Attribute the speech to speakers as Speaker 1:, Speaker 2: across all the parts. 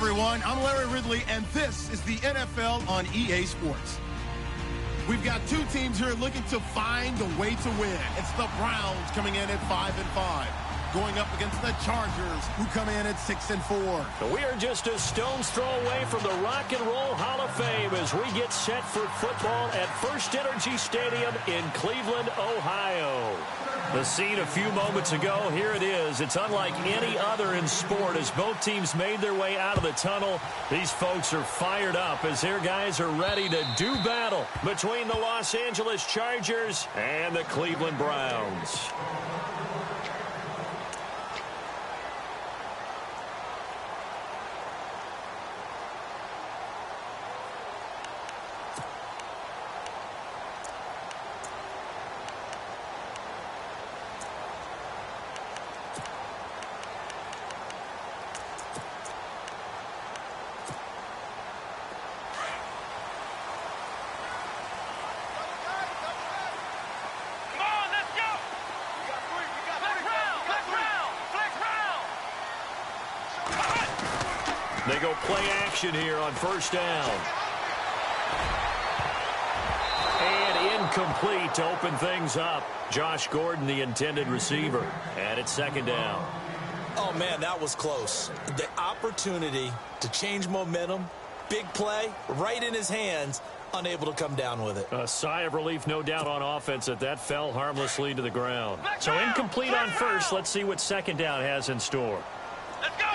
Speaker 1: everyone. I'm Larry Ridley, and this is the NFL on EA Sports. We've got two teams here looking to find a way to win. It's the Browns coming in at 5-5, going up against the Chargers, who come in at 6-4.
Speaker 2: We are just a stone's throw away from the Rock and Roll Hall of Fame as we get set for football at First Energy Stadium in Cleveland, Ohio. The scene a few moments ago, here it is. It's unlike any other in sport as both teams made their way out of the tunnel. These folks are fired up as their guys are ready to do battle between the Los Angeles Chargers and the Cleveland Browns. They go play action here on first down. And incomplete to open things up. Josh Gordon, the intended receiver. And it's second down.
Speaker 3: Oh, man, that was close. The opportunity to change momentum, big play, right in his hands, unable to come down with it.
Speaker 2: A sigh of relief, no doubt, on offense that fell harmlessly to the ground. So incomplete on first. Let's see what second down has in store.
Speaker 4: Let's go!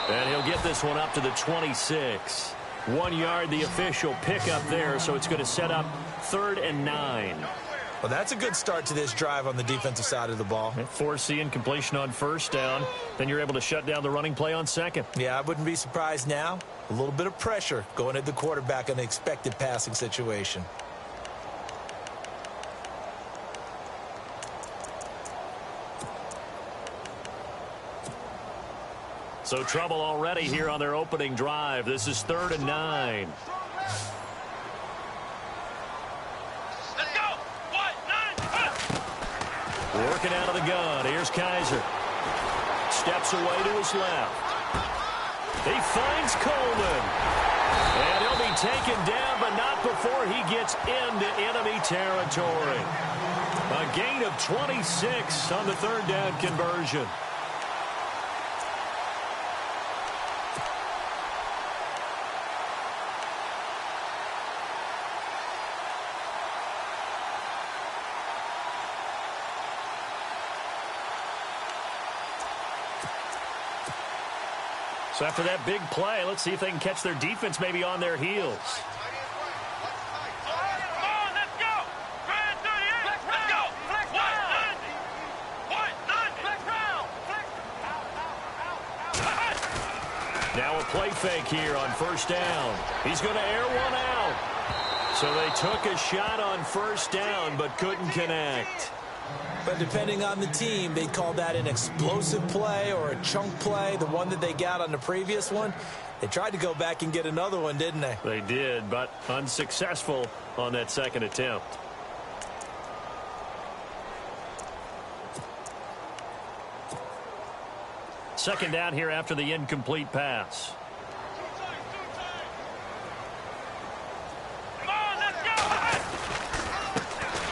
Speaker 2: And he'll get this one up to the 26. 1 yard, the official pickup there, so it's going to set up 3rd and 9.
Speaker 3: Well, that's a good start to this drive on the defensive side of the ball.
Speaker 2: Force the incompletion on first down. Then you're able to shut down the running play on second.
Speaker 3: Yeah, I wouldn't be surprised now. A little bit of pressure going at the quarterback in the expected passing situation.
Speaker 2: So trouble already here on their opening drive. This is 3rd and 9.
Speaker 4: Let's go! 1, 9,
Speaker 2: Working out of the gun. Here's Kaiser. Steps away to his left. He finds Coleman. And he'll be taken down, but not before he gets into enemy territory. A gain of 26 on the 3rd down conversion. So after that big play, let's see if they can catch their defense maybe on their heels. Now a play fake here on first down. He's going to air one out. So they took a shot on first down but couldn't connect.
Speaker 3: But depending on the team, they'd call that an explosive play or a chunk play, the one that they got on the previous one. They tried to go back and get another one, didn't they?
Speaker 2: They did, but unsuccessful on that second attempt. Second down here after the incomplete pass.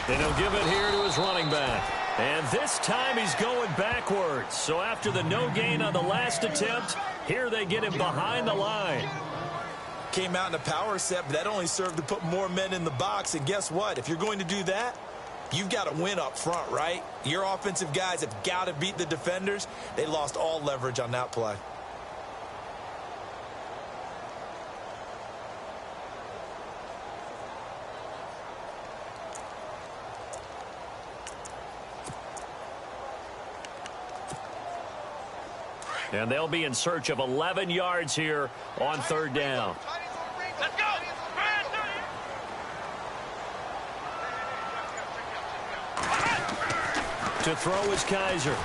Speaker 2: And he'll give it here to his running back. And this time he's going backwards. So after the no gain on the last attempt, here they get him behind the line.
Speaker 3: Came out in a power set, but that only served to put more men in the box. And guess what? If you're going to do that, you've got to win up front, right? Your offensive guys have got to beat the defenders. They lost all leverage on that play.
Speaker 2: And they'll be in search of 11 yards here on 3rd down.
Speaker 4: let's go!
Speaker 2: To throw is Kaiser.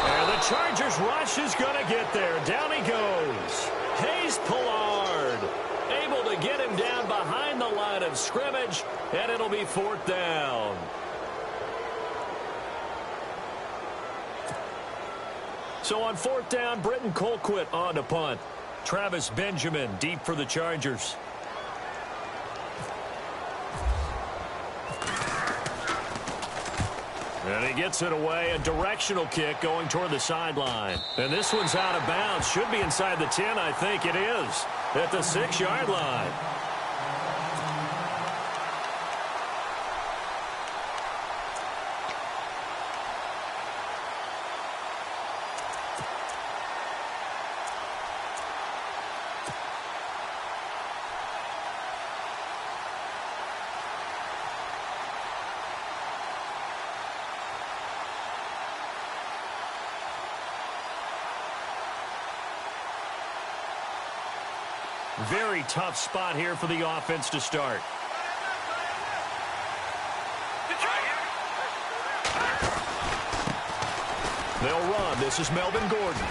Speaker 2: And the Chargers rush is going to get there. Down he goes. Hayes Pollard able to get him down behind behind the line of scrimmage, and it'll be 4th down. So on 4th down, Britton Colquitt on to punt. Travis Benjamin deep for the Chargers. And he gets it away, a directional kick going toward the sideline. And this one's out of bounds. Should be inside the 10, I think it is, at the 6-yard line. Very tough spot here for the offense to start. They'll run. This is Melvin Gordon.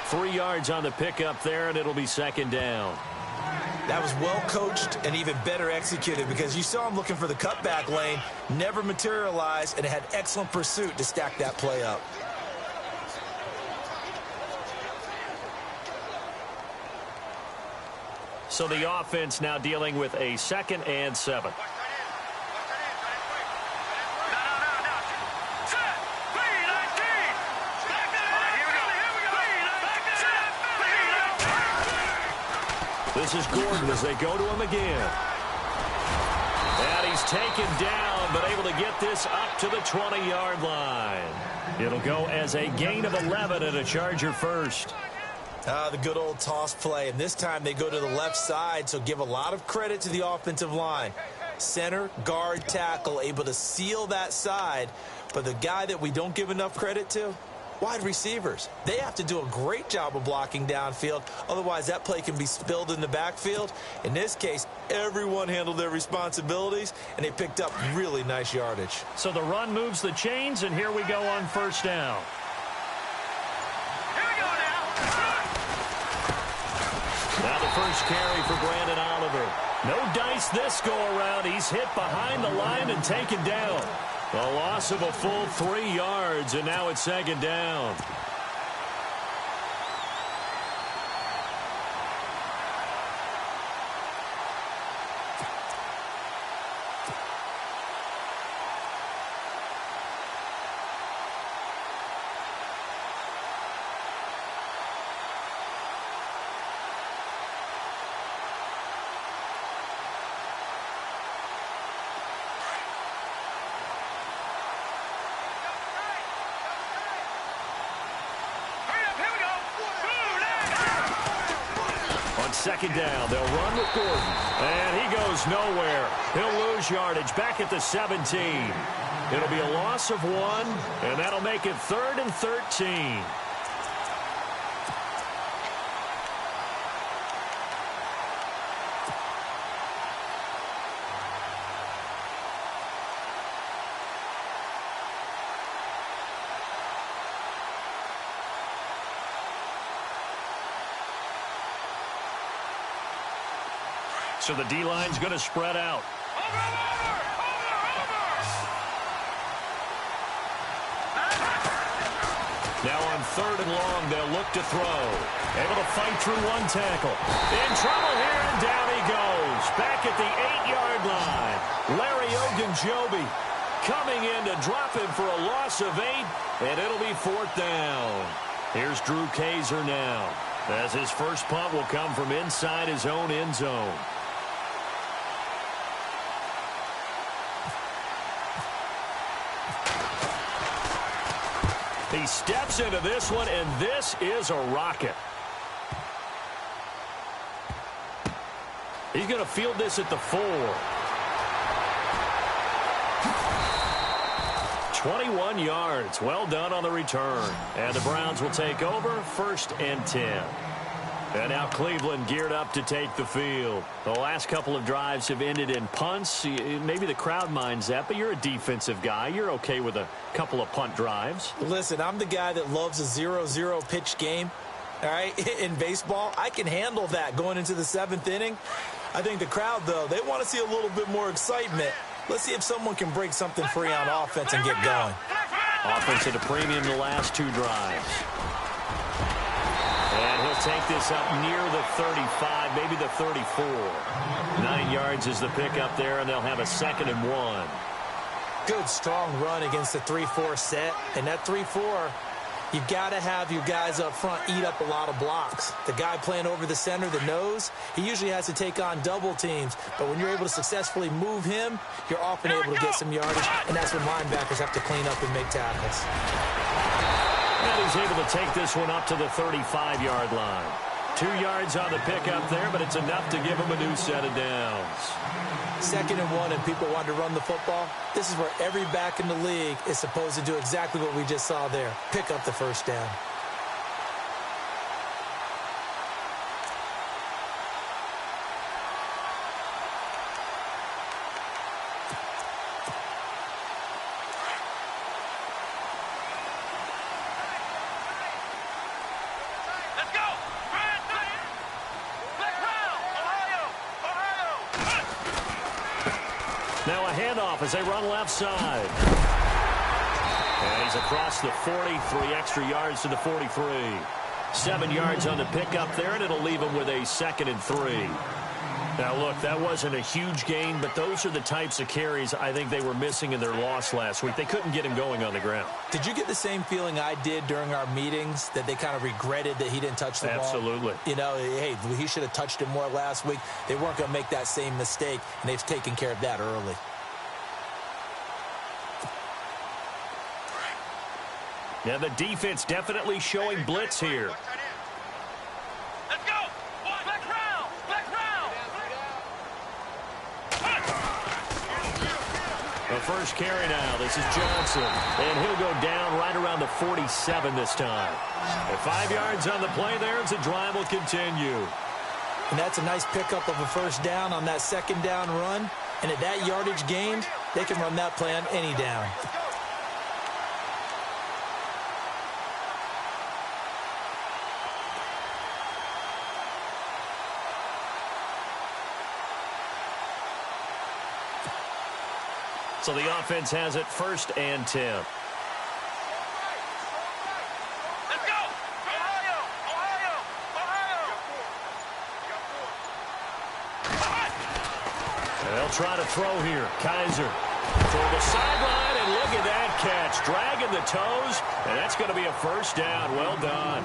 Speaker 2: 3 yards on the pickup there, and it'll be 2nd down.
Speaker 3: That was well coached and even better executed because you saw him looking for the cutback lane, never materialized, and had excellent pursuit to stack that play up.
Speaker 2: So the offense now dealing with a 2nd and 7. This is Gordon as they go to him again. And he's taken down, but able to get this up to the 20-yard line. It'll go as a gain of 11 and a Charger first.
Speaker 3: The good old toss play, and this time they go to the left side, so give a lot of credit to the offensive line. Center, guard, tackle, able to seal that side, but the guy that we don't give enough credit to, wide receivers. They have to do a great job of blocking downfield, otherwise that play can be spilled in the backfield. In this case, everyone handled their responsibilities, and they picked up really nice yardage.
Speaker 2: So the run moves the chains, and here we go on 1st down. Now the first carry for Brandon Oliver. No dice this go-around. He's hit behind the line and taken down. A loss of a full 3 yards, and now it's 2nd down. On 2nd down, they'll run with Gordon. And he goes nowhere. He'll lose yardage back at the 17. It'll be a loss of 1, and that'll make it 3rd and 13. So the D-line's going to spread out. Now on 3rd and long, they'll look to throw. Able to fight through 1 tackle. In trouble here, and down he goes. Back at the 8-yard line. Larry Ogunjobi coming in to drop him for a loss of 8, and it'll be 4th down. Here's Drew Kaiser now, as his first punt will come from inside his own end zone. He steps into this one, and this is a rocket. He's going to field this at the 4. 21 yards. Well done on the return. And the Browns will take over, 1st and 10. And now Cleveland geared up to take the field. The last couple of drives have ended in punts. Maybe the crowd minds that, but you're a defensive guy. You're okay with a couple of punt drives.
Speaker 3: Listen, I'm the guy that loves a 0-0 pitch game. All right, in baseball, I can handle that going into the 7th inning. I think the crowd, though, they want to see a little bit more excitement. Let's see if someone can break something free on offense and get going.
Speaker 2: Offense at a premium the last two drives. And he'll take this up near the 35, maybe the 34. 9 yards is the pickup there, and they'll have a 2nd and 1.
Speaker 3: Good, strong run against the 3-4 set. And that 3-4, you've got to have your guys up front eat up a lot of blocks. The guy playing over the center, the nose, he usually has to take on double teams. But when you're able to successfully move him, you're often able to get some yardage. And that's when linebackers have to clean up and make tackles.
Speaker 2: And he's able to take this one up to the 35-yard line. 2 yards on the pickup there, but it's enough to give him a new set of downs.
Speaker 3: 2nd and 1, and people want to run the football. This is where every back in the league is supposed to do exactly what we just saw there. Pick up the first down.
Speaker 4: Let's go! Black round! Ohio!
Speaker 2: Now a handoff as they run left side. And he's across the 40, 3 extra yards to the 43. 7 yards on the pickup there, and it'll leave him with a 2nd and 3. Now, look, that wasn't a huge gain, but those are the types of carries I think they were missing in their loss last week. They couldn't get him going on the ground.
Speaker 3: Did you get the same feeling I did during our meetings, that they kind of regretted that he didn't touch the ball?
Speaker 2: Absolutely.
Speaker 3: You know, hey, he should have touched it more last week. They weren't going to make that same mistake, and they've taken care of that early.
Speaker 2: Yeah, the defense definitely showing blitz here.
Speaker 4: Let's go! Black round! Black round!
Speaker 2: The first carry now. This is Johnson. And he'll go down right around the 47 this time. At 5 yards on the play there, as the drive will continue.
Speaker 3: And that's a nice pickup of a first down on that 2nd down run. And at that yardage gained, they can run that play on any down.
Speaker 2: So the offense has it 1st and 10.
Speaker 4: Let's go! Ohio!
Speaker 2: And they'll try to throw here. Kaiser toward the sideline, and look at that catch. Dragging the toes, and that's going to be a first down. Well done.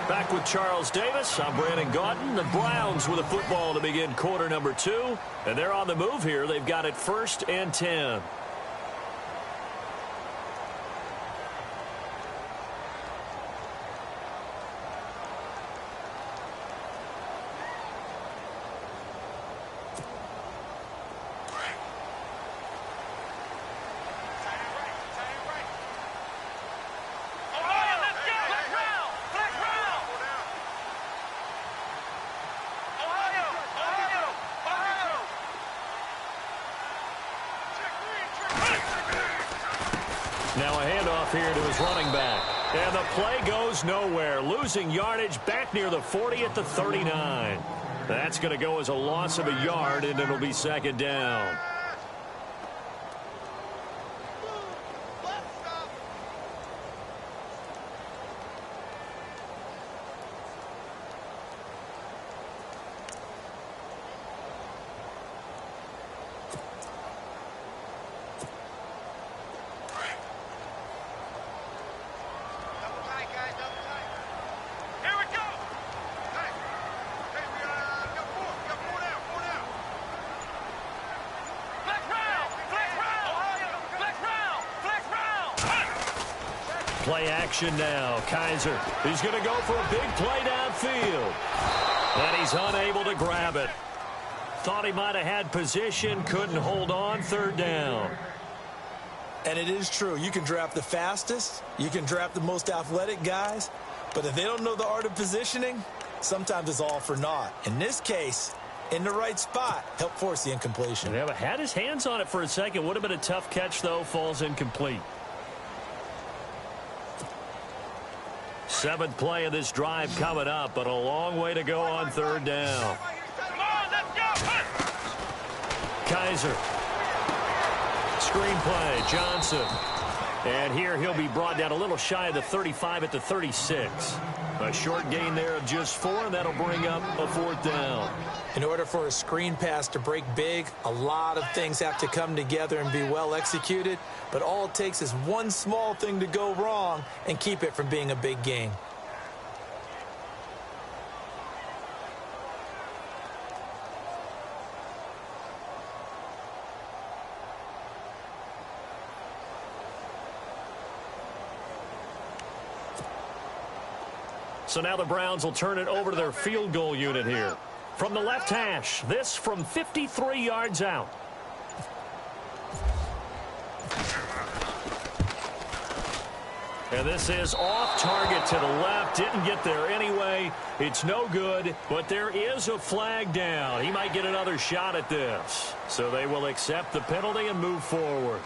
Speaker 2: Back with Charles Davis. I'm Brandon Gaudin. The Browns with a football to begin quarter number 2. And they're on the move here. They've got it 1st and 10. Now a handoff here to his running back. And the play goes nowhere. Losing yardage back near the 40 at the 39. That's going to go as a loss of a yard, and it'll be 2nd down. Play action now. Kaiser, he's going to go for a big play downfield. And he's unable to grab it. Thought he might have had position, couldn't hold on. 3rd down.
Speaker 3: And it is true. You can draft the fastest. You can draft the most athletic guys. But if they don't know the art of positioning, sometimes it's all for naught. In this case, in the right spot, help force the incompletion.
Speaker 2: Yeah, but had his hands on it for a second. Would have been a tough catch, though. Falls incomplete. 7th play of this drive coming up, but a long way to go on 3rd down.
Speaker 4: Come on, let's go!
Speaker 2: Kaiser. Screen play, Johnson. And here he'll be brought down a little shy of the 35 at the 36. A short gain there of just 4, and that'll bring up a 4th down.
Speaker 3: In order for a screen pass to break big, a lot of things have to come together and be well executed. But all it takes is one small thing to go wrong and keep it from being a big gain.
Speaker 2: So now the Browns will turn it over to their field goal unit here. From the left hash, this from 53 yards out. And this is off target to the left. Didn't get there anyway. It's no good, but there is a flag down. He might get another shot at this. So they will accept the penalty and move forward.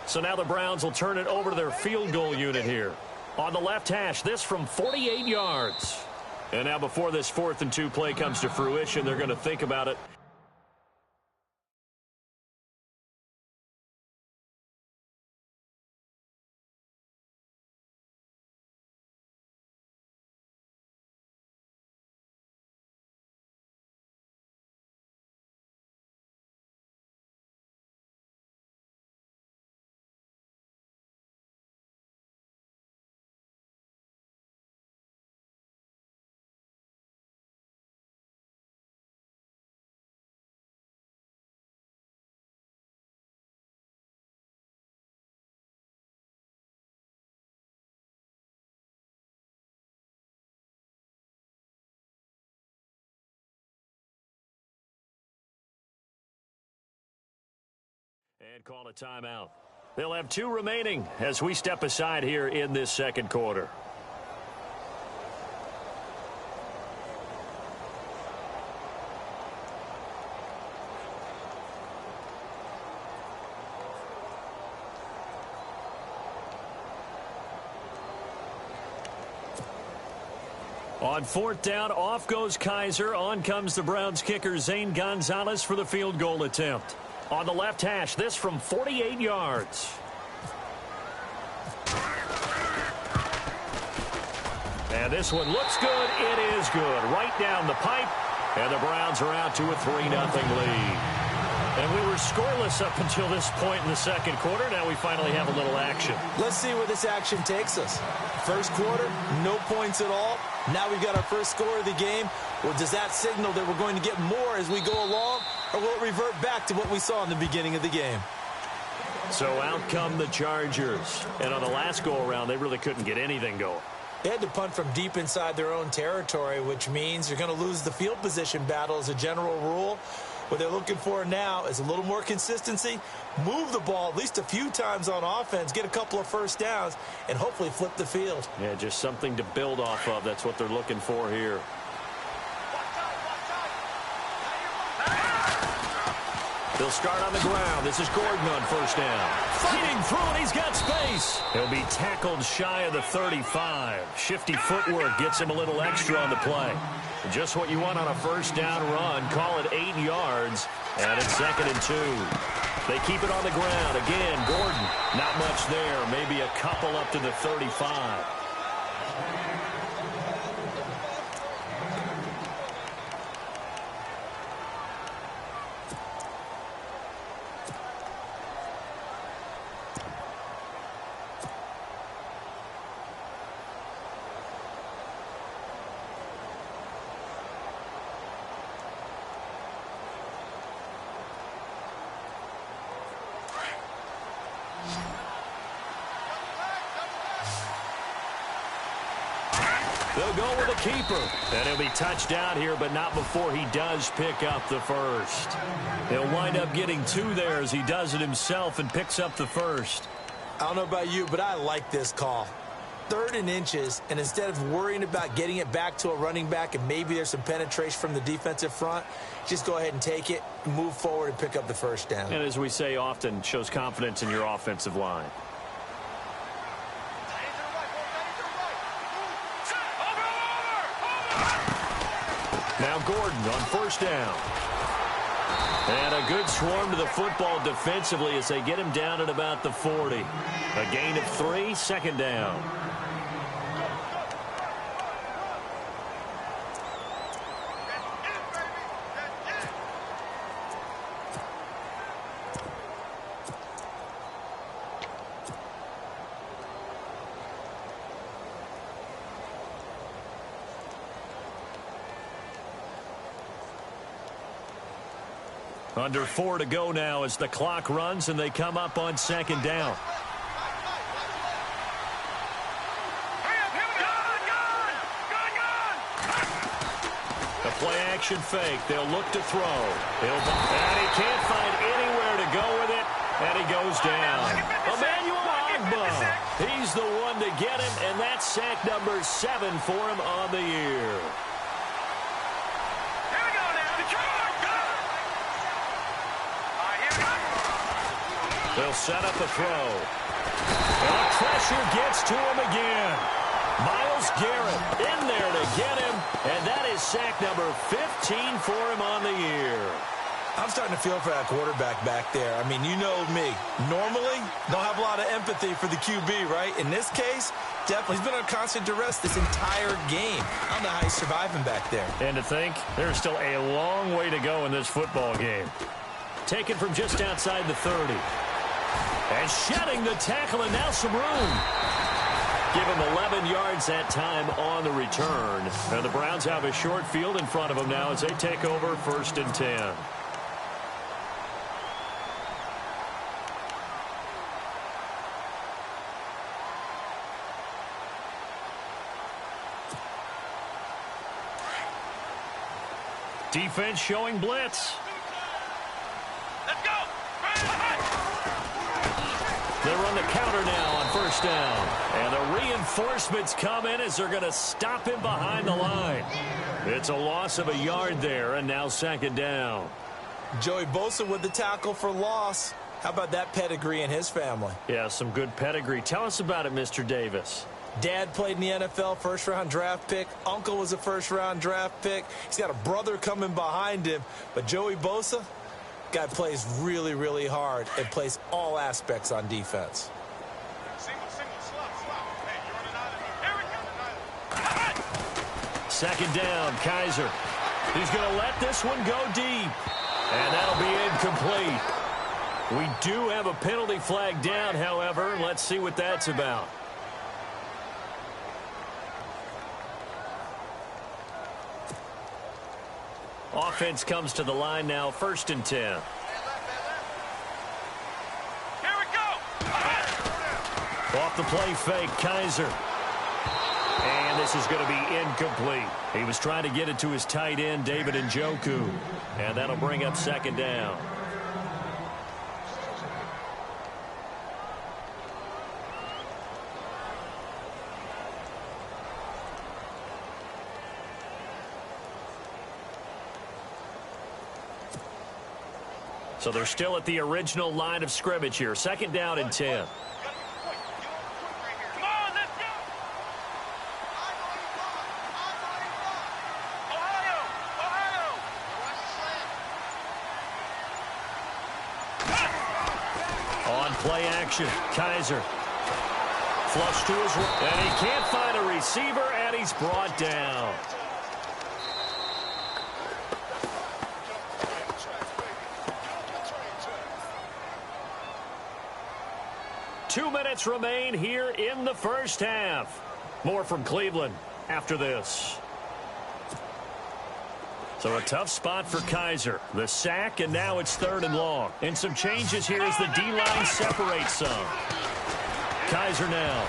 Speaker 2: So now the Browns will turn it over to their field goal unit here. On the left hash, this from 48 yards. And now before this 4th and 2 play comes to fruition, they're going to think about it. And call a timeout. They'll have 2 remaining as we step aside here in this second quarter. On 4th down, off goes Kaiser. On comes the Browns kicker, Zane Gonzalez, for the field goal attempt. On the left hash, this from 48 yards. And this one looks good. It is good. Right down the pipe. And the Browns are out to a 3-0 lead. And we were scoreless up until this point in the second quarter. Now we finally have a little action.
Speaker 3: Let's see where this action takes us. First quarter, no points at all. Now we've got our first score of the game. Well, does that signal that we're going to get more as we go along, or will it revert back to what we saw in the beginning of the game?
Speaker 2: So out come the Chargers. And on the last go-around, they really couldn't get anything going.
Speaker 3: They had to punt from deep inside their own territory, which means you're going to lose the field position battle as a general rule. What they're looking for now is a little more consistency, move the ball at least a few times on offense, get a couple of first downs, and hopefully flip the field.
Speaker 2: Yeah, just something to build off of. That's what they're looking for here. They'll start on the ground. This is Gordon on first down. Fighting through, and he's got space. He'll be tackled shy of the 35. Shifty footwork gets him a little extra on the play. Just what you want on a first down run. Call it 8 yards, and it's 2nd and 2. They keep it on the ground. Again, Gordon, not much there. Maybe a couple up to the 35. They'll go with a keeper. And he'll be touched out here, but not before he does pick up the first. He'll wind up getting 2 there as he does it himself and picks up the first.
Speaker 3: I don't know about you, but I like this call. 3rd and inches, and instead of worrying about getting it back to a running back and maybe there's some penetration from the defensive front, just go ahead and take it, move forward, and pick up the first down.
Speaker 2: And as we say often, shows confidence in your offensive line. Now Gordon on first down. And a good swarm to the football defensively as they get him down at about the 40. A gain of 3, second down. Under 4 to go now as the clock runs and they come up on second down. The play action fake. They'll look to throw. And he can't find anywhere to go with it. And he goes down. Emmanuel Ogbah. He's the one to get him. And that's sack number 7 for him on the year. They'll set up a throw. And the pressure gets to him again. Myles Garrett in there to get him. And that is sack number 15 for him on the year.
Speaker 3: I'm starting to feel for that quarterback back there. I mean, you know me. Normally, don't have a lot of empathy for the QB, right? In this case, definitely. He's been on constant duress this entire game. I don't know how he's surviving back there.
Speaker 2: And to think, there's still a long way to go in this football game. Taken from just outside the 30. And shedding the tackle, and now some room. Give him 11 yards that time on the return. And the Browns have a short field in front of them now as they take over 1st and 10. Defense showing blitz.
Speaker 4: Let's go.
Speaker 2: They run the counter now on first down. And the reinforcements come in as they're going to stop him behind the line. It's a loss of a yard there, and now second down.
Speaker 3: Joey Bosa with the tackle for loss. How about that pedigree in his family?
Speaker 2: Yeah, some good pedigree. Tell us about it, Mr. Davis.
Speaker 3: Dad played in the NFL, first-round draft pick. Uncle was a first-round draft pick. He's got a brother coming behind him. But Joey Bosa, guy plays really, really hard and plays all aspects on defense.
Speaker 2: Second down, Kaiser. He's going to let this one go deep. And that'll be incomplete. We do have a penalty flag down, however. Let's see what that's about. Offense comes to the line now, 1st and 10.
Speaker 4: Here we go.
Speaker 2: Off the play fake, Kaiser. And this is going to be incomplete. He was trying to get it to his tight end, David Njoku. And that'll bring up second down. So they're still at the original line of scrimmage here. Second down and 10.
Speaker 4: Come on, let's go. Ohio.
Speaker 2: On play action, Kaiser. Flush to his right. And he can't find a receiver, and he's brought down. Two minutes remain here in the first half. More from Cleveland after this. So a tough spot for Kaiser. The sack, and now it's 3rd and long. And some changes here as the D-line separates some. Kaiser now.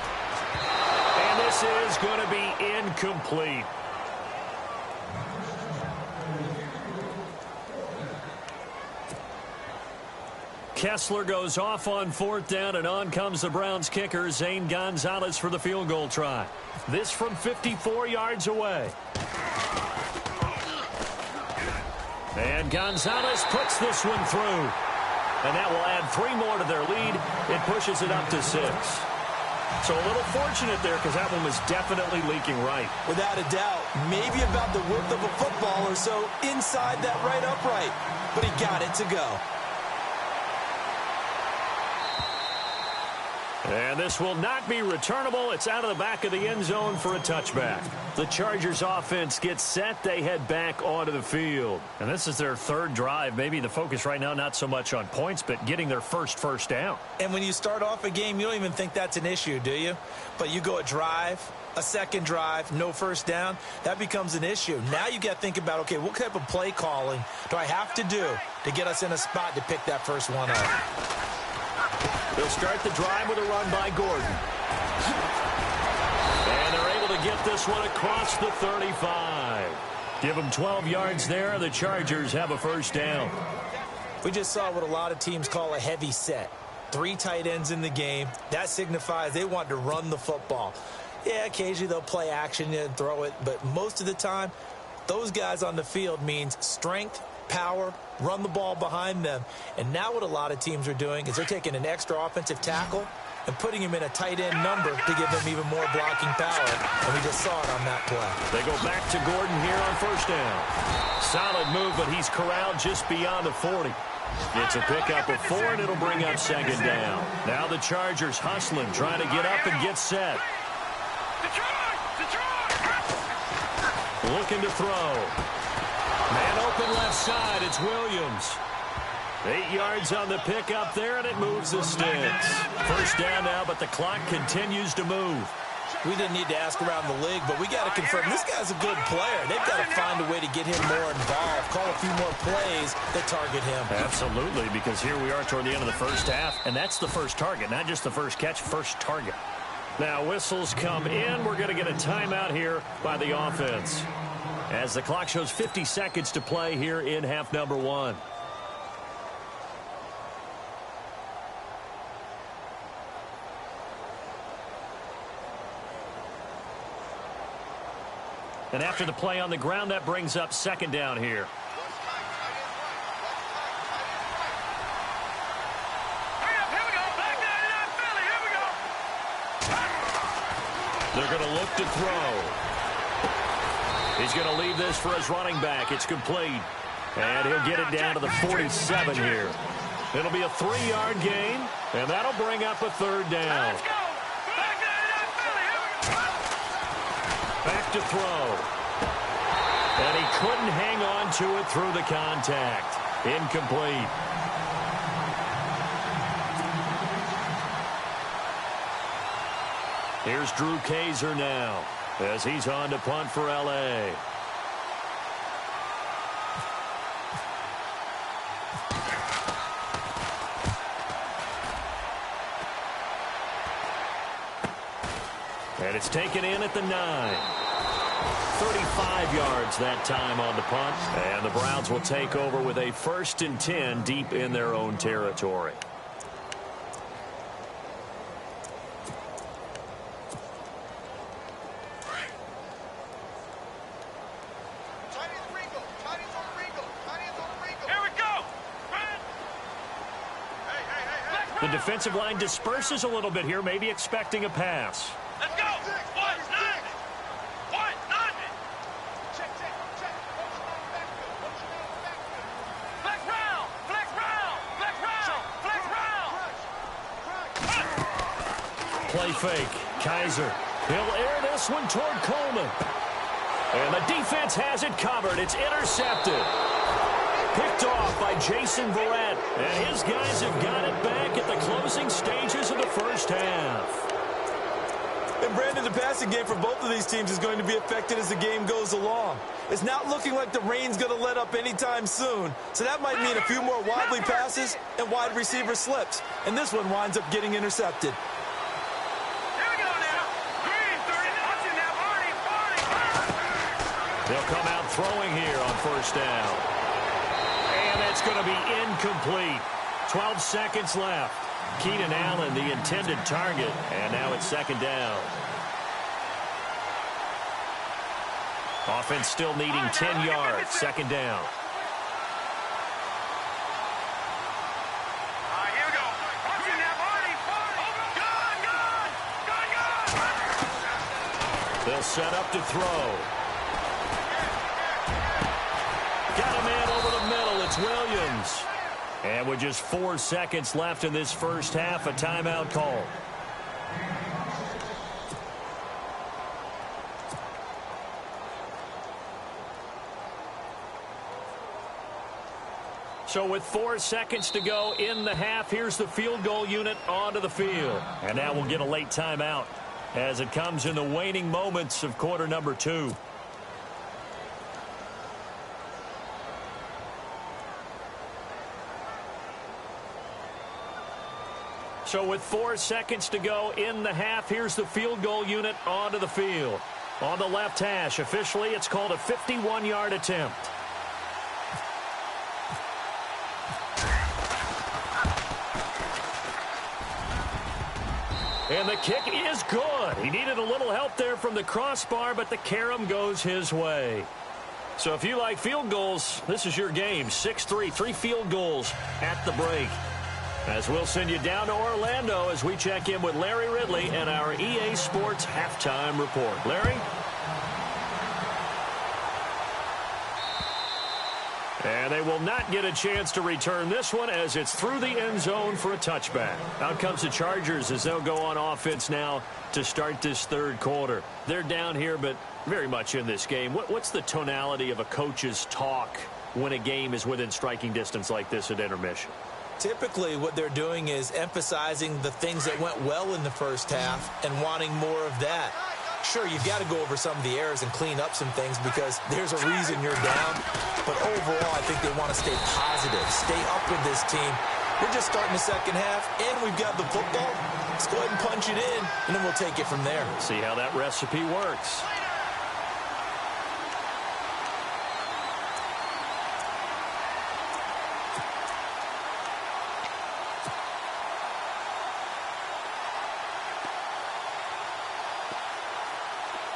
Speaker 2: And this is going to be incomplete. Kessler goes off on 4th down, and on comes the Browns kicker, Zane Gonzalez, for the field goal try. This from 54 yards away. And Gonzalez puts this one through. And that will add 3 more to their lead. It pushes it up to 6. So a little fortunate there because that one was definitely leaking right.
Speaker 3: Without a doubt, maybe about the width of a football or so inside that right upright. But he got it to go.
Speaker 2: And this will not be returnable. It's out of the back of the end zone for a touchback. The Chargers offense gets set. They head back onto the field. And this is their 3rd drive. Maybe the focus right now not so much on points, but getting their first down.
Speaker 3: And when you start off a game, you don't even think that's an issue, do you? But you go a drive, a second drive, no first down, that becomes an issue. Now you got to think about, okay, what type of play calling do I have to do to get us in a spot to pick that first one up?
Speaker 2: They'll start the drive with a run by Gordon. And they're able to get this one across the 35. Give them 12 yards there. The Chargers have a first down.
Speaker 3: We just saw what a lot of teams call a heavy set. 3 tight ends in the game. That signifies they want to run the football. Yeah, occasionally they'll play action and throw it, but most of the time, those guys on the field means strength, power, run the ball behind them. And now what a lot of teams are doing is they're taking an extra offensive tackle and putting him in a tight end number to give them even more blocking power. And we just saw it on that play.
Speaker 2: They go back to Gordon here on first down. Solid move, but he's corralled just beyond the 40. It's a pickup of 4, and it'll bring up 2nd down. Now the Chargers hustling, trying to get up and get set. Looking to throw. Man open left side, it's Williams. 8 yards on the pickup there, and it moves the sticks. First down now, but the clock continues to move.
Speaker 3: We didn't need to ask around the league, but we got to confirm this guy's a good player. They've got to find a way to get him more involved, call a few more plays that target him.
Speaker 2: Absolutely, because here we are toward the end of the first half, and that's the first target, not just the first catch, first target. Now whistles come in. We're going to get a timeout here by the offense, as the clock shows 50 seconds to play here in half number 1. And after the play on the ground, that brings up 2nd down here. They're going to look to throw. He's going to leave this for his running back. It's complete. And he'll get it down to the 47 here. It'll be a 3-yard gain, and that'll bring up a 3rd down. Back to throw. And he couldn't hang on to it through the contact. Incomplete. Here's Drew Kaiser now, as he's on to punt for L.A. And it's taken in at the 9. 35 yards that time on the punt. And the Browns will take over with a 1st and 10 deep in their own territory. The defensive line disperses a little bit here, maybe expecting a pass.
Speaker 4: Let's go.
Speaker 2: Play fake. Kaiser. He'll air this one toward Coleman. And the defense has it covered. It's intercepted. Picked off by Jason Verrett. And his guys have got it back at the closing stages of the first half.
Speaker 3: And Brandon, the passing game for both of these teams is going to be affected as the game goes along. It's not looking like the rain's going to let up anytime soon. So that might mean a few more wobbly passes and wide receiver slips. And this one winds up getting intercepted.
Speaker 2: They'll come out throwing here on first down. And it's going to be incomplete. 12 seconds left. Keenan Allen, the intended target, and now it's second down. Offense still needing 10 yards, second down.
Speaker 4: Here we go.
Speaker 2: They'll set up to throw. Got a man over the middle. It's Williams. And with just 4 seconds left in this first half, a timeout call. So with 4 seconds to go in the half, here's the field goal unit onto the field. And now we'll get a late timeout as it comes in the waning moments of quarter number 2. So with 4 seconds to go in the half, here's the field goal unit onto the field. On the left hash, officially it's called a 51-yard attempt. And the kick is good. He needed a little help there from the crossbar, but the carom goes his way. So if you like field goals, this is your game. 6-3, 3 field goals at the break. As we'll send you down to Orlando as we check in with Larry Ridley and our EA Sports Halftime Report. Larry? And they will not get a chance to return this one as it's through the end zone for a touchback. Out comes the Chargers as they'll go on offense now to start this third quarter. They're down here, but very much in this game. What's the tonality of a coach's talk when a game is within striking distance like this at intermission?
Speaker 3: Typically, what they're doing is emphasizing the things that went well in the first half and wanting more of that. Sure, you've got to go over some of the errors and clean up some things because there's a reason you're down. But overall, I think they want to stay positive, stay up with this team. We're just starting the second half, and we've got the football. Let's go ahead and punch it in, and then we'll take it from there.
Speaker 2: See how that recipe works.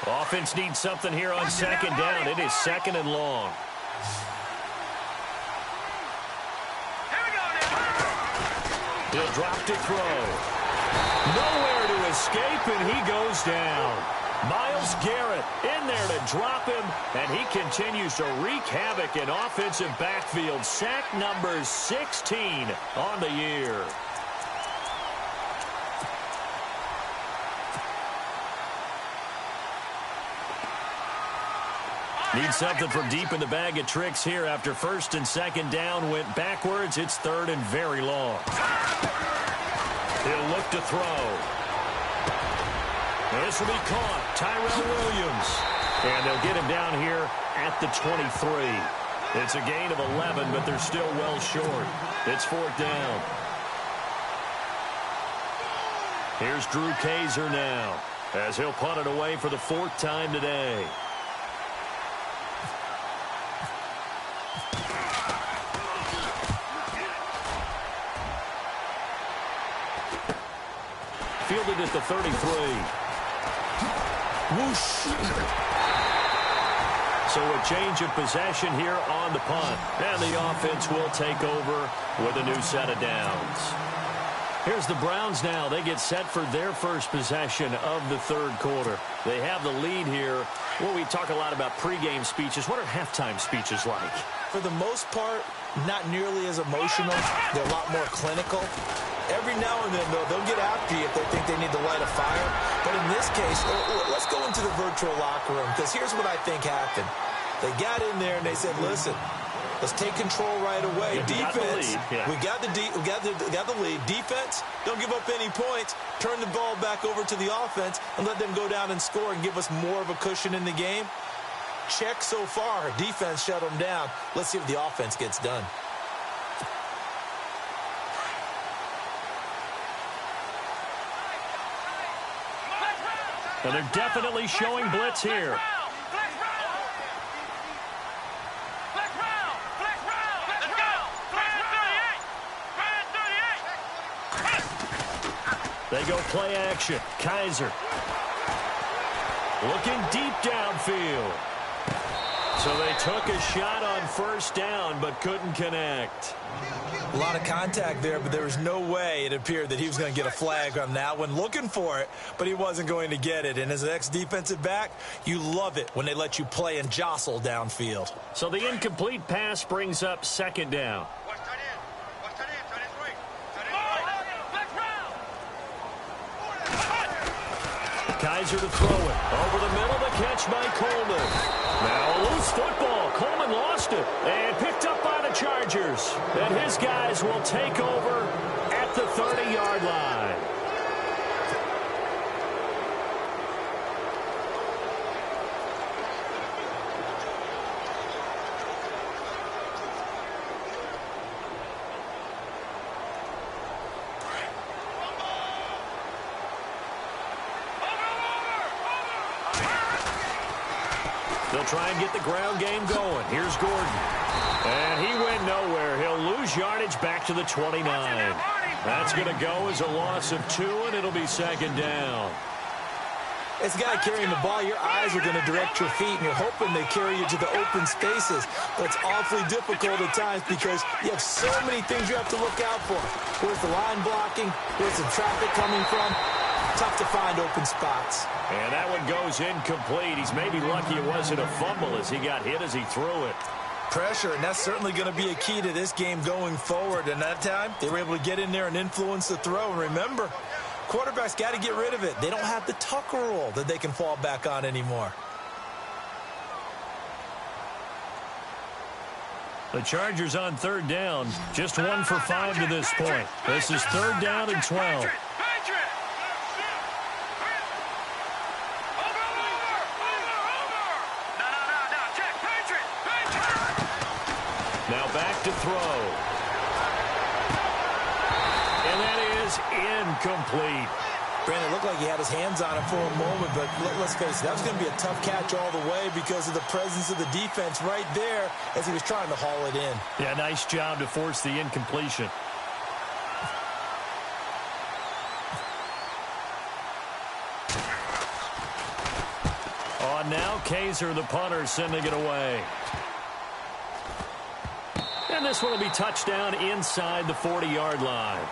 Speaker 2: Offense needs something here on second down. It is second and long. He'll drop to throw. Nowhere to escape, and he goes down. Myles Garrett in there to drop him, and he continues to wreak havoc in offensive backfield. Sack number 16 on the year. Need something from deep in the bag of tricks here after first and second down went backwards. It's third and very long. He'll look to throw. This will be caught. Tyrell Williams. And they'll get him down here at the 23. It's a gain of 11, but they're still well short. It's fourth down. Here's Drew Kaiser now as he'll punt it away for the 4th time today. Fielded at the 33. Whoosh. So a change of possession here on the punt. And the offense will take over with a new set of downs. Here's the Browns now. They get set for their first possession of the third quarter. They have the lead here. Well, we talk a lot about pregame speeches. What are halftime speeches like?
Speaker 3: For the most part, not nearly as emotional. They're a lot more clinical. Every now and then, though, they'll get after you if they think they need to light a fire. But in this case, let's go into the virtual locker room, because here's what I think happened. They got in there and they said, listen, let's take control right away. Defense, we got the lead. Defense, don't give up any points. Turn the ball back over to the offense and let them go down and score and give us more of a cushion in the game. Check so far. Defense shut them down. Let's see if the offense gets done.
Speaker 2: And they're definitely showing blitz here. They go play action. Kaiser. Looking deep downfield. So they took a shot on first down, but couldn't connect.
Speaker 3: A lot of contact there, but there was no way it appeared that he was going to get a flag on that one. Looking for it, but he wasn't going to get it. And as an ex-defensive back, you love it when they let you play and jostle downfield.
Speaker 2: So the incomplete pass brings up second down. Kaiser to throw it. Over the middle, the catch by Coleman. Now a loose football. Coleman lost it and picked up by the Chargers. And his guys will take over at the 30-yard line. They'll try and get the ground game going. Here's Gordon. And he went nowhere. He'll lose yardage back to the 29. That's going to go as a loss of 2, and it'll be second down.
Speaker 3: As a guy carrying the ball, your eyes are going to direct your feet, and you're hoping they carry you to the open spaces. But it's awfully difficult at times because you have so many things you have to look out for. Where's the line blocking? Where's the traffic coming from? Tough to find open spots.
Speaker 2: And that one goes incomplete. He's maybe lucky it wasn't a fumble as he got hit as he threw it.
Speaker 3: Pressure, and that's certainly going to be a key to this game going forward. And that time, they were able to get in there and influence the throw. And remember, quarterbacks got to get rid of it. They don't have the Tucker rule that they can fall back on anymore.
Speaker 2: The Chargers on third down, just 1 for 5 to this point. This is third down and 12. Now back to throw. And that is incomplete.
Speaker 3: Brandon, it looked like he had his hands on it for a moment, but let's face it, that was going to be a tough catch all the way because of the presence of the defense right there as he was trying to haul it in.
Speaker 2: Yeah, nice job to force the incompletion. On now, Kaiser, the punter, sending it away. And this one will be touchdown inside the 40-yard line.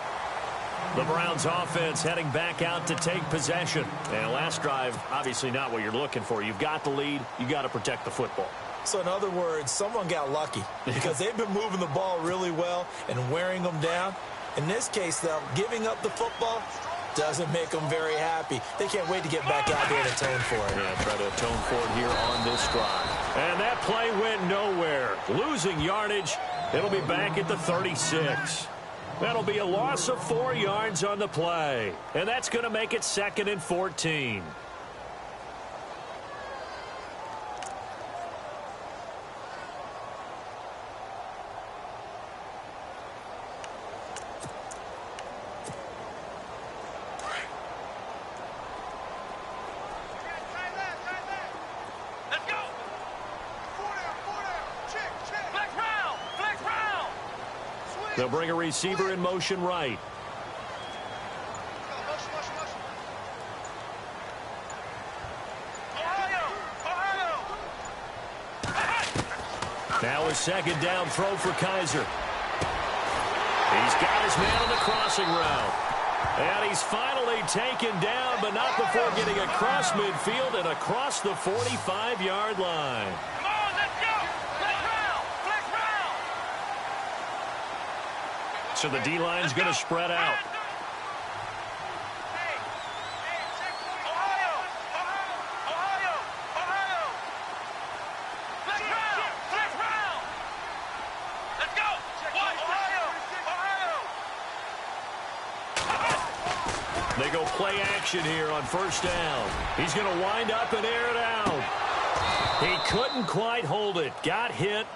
Speaker 2: The Browns offense heading back out to take possession. And last drive, obviously not what you're looking for. You've got the lead. You've got to protect the football.
Speaker 3: So in other words, someone got lucky because they've been moving the ball really well and wearing them down. In this case, though, giving up the football doesn't make them very happy. They can't wait to get back out there and atone for it.
Speaker 2: Yeah, try to atone for it here on this drive. And that play went nowhere. Losing yardage. It'll be back at the 36. That'll be a loss of 4 yards on the play. And that's going to make it 2nd and 14. They'll bring a receiver in motion right. Now a second down throw for Kaiser. He's got his man on the crossing route. And he's finally taken down, but not before getting across midfield and across the 45-yard line. So the D-line's going to spread out. They go play action here on first down. He's going to wind up and air it out. He couldn't quite hold it. Got hit.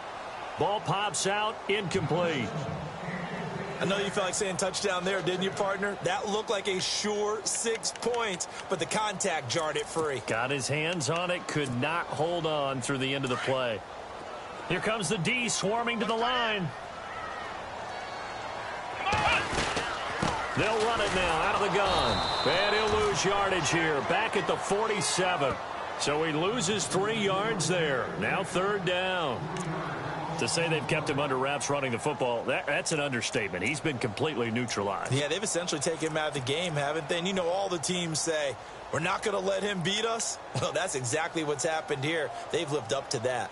Speaker 2: Ball pops out. Incomplete.
Speaker 3: I know you felt like saying touchdown there, didn't you, partner? That looked like a sure 6 points, but the contact jarred it free.
Speaker 2: Got his hands on it, could not hold on through the end of the play. Here comes the D swarming to the line. They'll run it now out of the gun. And he'll lose yardage here. Back at the 47. So he loses 3 yards there. Now 3rd down. To say they've kept him under wraps running the football, that's an understatement. He's been completely neutralized.
Speaker 3: Yeah, they've essentially taken him out of the game, haven't they? And you know all the teams say, we're not going to let him beat us. Well, that's exactly what's happened here. They've lived up to that.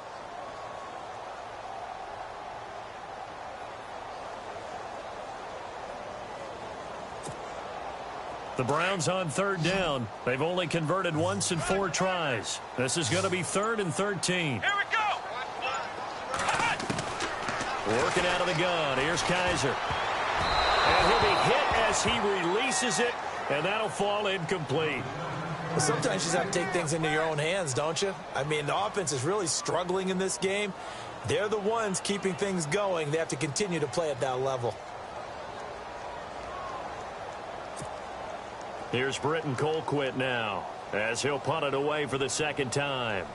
Speaker 2: The Browns on 3rd down. They've only converted once in 4 tries. This is going to be 3rd and 13.
Speaker 4: Here we go.
Speaker 2: Working out of the gun. Here's Kaiser. And he'll be hit as he releases it, and that'll fall incomplete.
Speaker 3: Well, sometimes you just have to take things into your own hands, don't you? I mean, the offense is really struggling in this game. They're the ones keeping things going. They have to continue to play at that level.
Speaker 2: Here's Britton Colquitt now, as he'll punt it away for the 2nd time.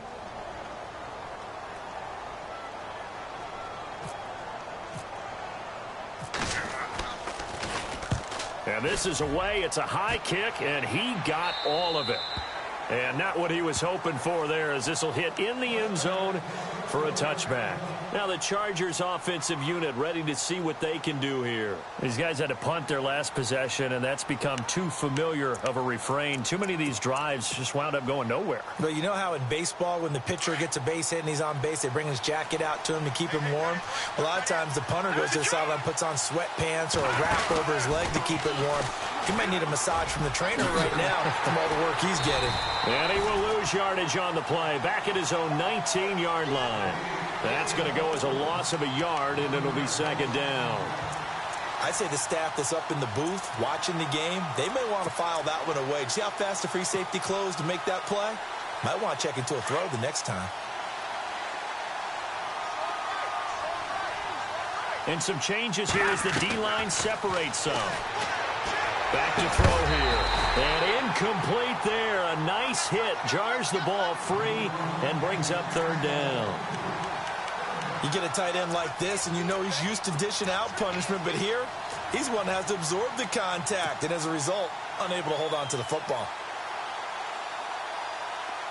Speaker 2: And this is away. It's a high kick, and he got all of it. And not what he was hoping for there, as this will hit in the end zone for a touchback. Now the Chargers offensive unit ready to see what they can do here. These guys had to punt their last possession, and that's become too familiar of a refrain. Too many of these drives just wound up going nowhere.
Speaker 3: But you know how in baseball, when the pitcher gets a base hit and he's on base, they bring his jacket out to him to keep him warm? A lot of times the punter goes to the sideline, puts on sweatpants or a wrap over his leg to keep it warm. He might need a massage from the trainer right now from all the work he's getting.
Speaker 2: And he will lose yardage on the play, back at his own 19-yard line. That's going to go as a loss of a yard, and it'll be 2nd down.
Speaker 3: I'd say the staff that's up in the booth watching the game, they may want to file that one away. See how fast the free safety closed to make that play? Might want to check into a throw the next time.
Speaker 2: And some changes here as the D-line separates some. Back to throw here. And incomplete there. A nice hit. Jars the ball free and brings up 3rd down.
Speaker 3: You get a tight end like this, and you know he's used to dishing out punishment, but here, he's one that has to absorb the contact, and as a result, unable to hold on to the football.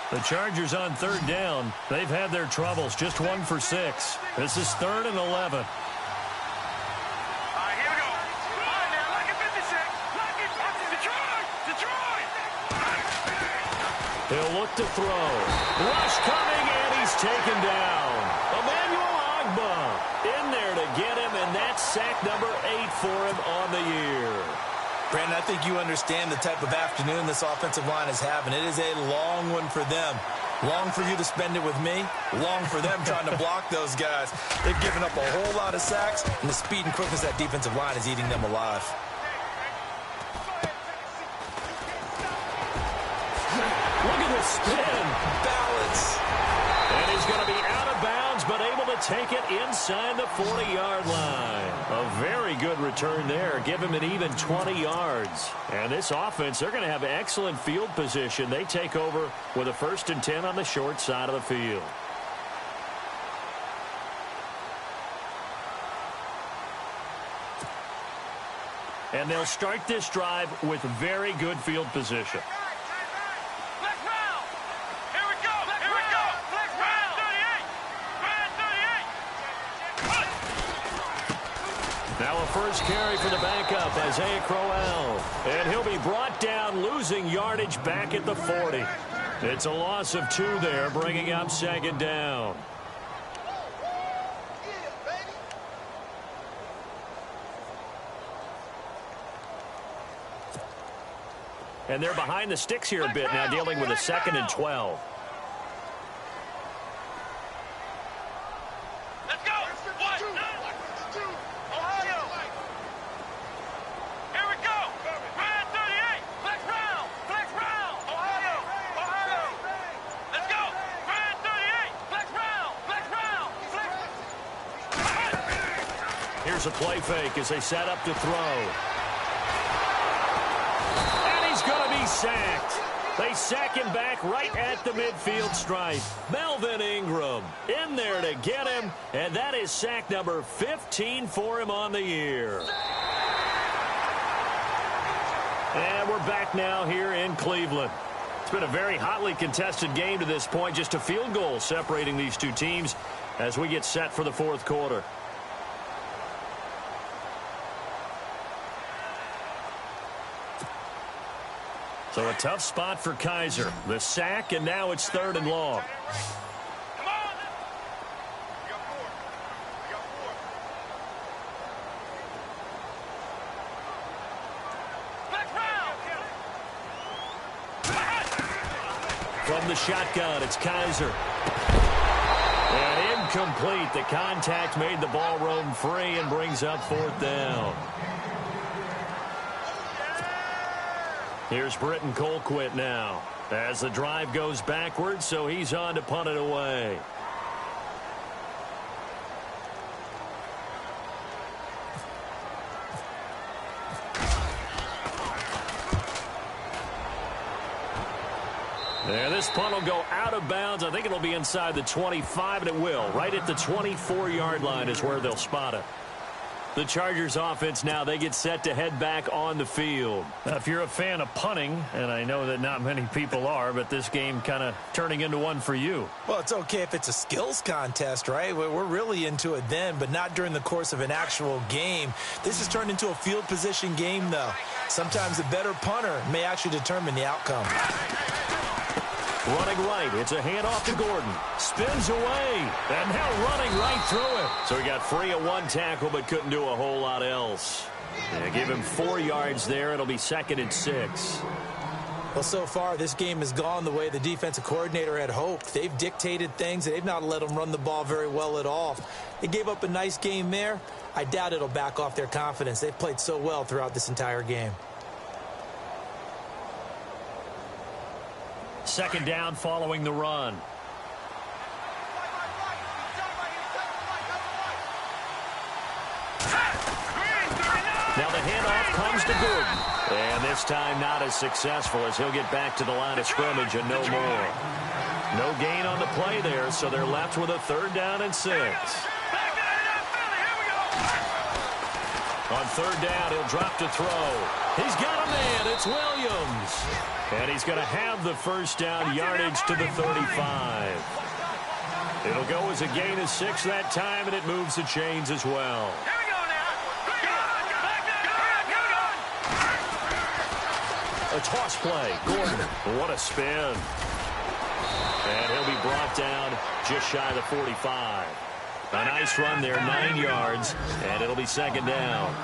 Speaker 2: The Chargers on 3rd down. They've had their troubles. Just 1 for 6. This is 3rd and 11. He'll look to throw. Rush coming, and he's taken down. Emmanuel Ogbah in there to get him, and that's sack number 8 for him on the year.
Speaker 3: Brandon, I think you understand the type of afternoon this offensive line is having. It is a long one for them. Long for you to spend it with me. Long for them trying to block those guys. They've given up a whole lot of sacks, and the speed and quickness of that defensive line is eating them alive.
Speaker 2: Look at the spin.
Speaker 3: Balance.
Speaker 2: And he's going to be out of bounds, but able to take it inside the 40-yard line. A very good return there. Give him an even 20 yards. And this offense, they're going to have excellent field position. They take over with a 1st and 10 on the short side of the field. And they'll start this drive with very good field position. Now a first carry for the backup, Isaiah Crowell. And he'll be brought down, losing yardage back at the 40. It's a loss of 2 there, bringing up 2nd down. And they're behind the sticks here a bit now, dealing with a 2nd and 12. Here's a play fake as they set up to throw. And he's going to be sacked. They sack him back right at the midfield stripe. Melvin Ingram in there to get him, and that is sack number 15 for him on the year. And we're back now here in Cleveland. It's been a very hotly contested game to this point. Just a field goal separating these two teams as we get set for the fourth quarter. So a tough spot for Kaiser. The sack, and now it's 3rd and long.
Speaker 4: Come on. We got 4. We got 4. Next round.
Speaker 2: From the shotgun, it's Kaiser. And incomplete. The contact made the ball roam free and brings up 4th down. Here's Britton Colquitt now as the drive goes backwards, so he's on to punt it away. And this punt will go out of bounds. I think it'll be inside the 25, and it will. Right at the 24-yard line is where they'll spot it. The Chargers offense now, they get set to head back on the field. Now, if you're a fan of punting, and I know that not many people are, but this game kind of turning into one for you.
Speaker 3: Well, it's okay if it's a skills contest, right? We're really into it then, but not during the course of an actual game. This has turned into a field position game, though. Sometimes the better punter may actually determine the outcome.
Speaker 2: Running right, it's a handoff to Gordon. Spins away, and now running right through it. So he got free of 1 tackle, but couldn't do a whole lot else. Yeah, give him 4 yards there. It'll be 2nd and 6.
Speaker 3: Well, so far, this game has gone the way the defensive coordinator had hoped. They've dictated things, and they've not let them run the ball very well at all. They gave up a nice game there. I doubt it'll back off their confidence. They've played so well throughout this entire game.
Speaker 2: 2nd down following the run. Now the handoff comes to Gordon. And this time not as successful as he'll get back to the line of scrimmage and no more. No gain on the play there, so they're left with a 3rd down and 6. On 3rd down, he'll drop to throw. He's got a man. It's Williams. And he's going to have the 1st down, yardage to the 35. It'll go as a gain of 6 that time, and it moves the chains as well.
Speaker 4: Here we go now.
Speaker 2: A toss play. Gordon. What a spin. And he'll be brought down just shy of the 45. A nice run there, 9 yards, and it'll be 2nd down.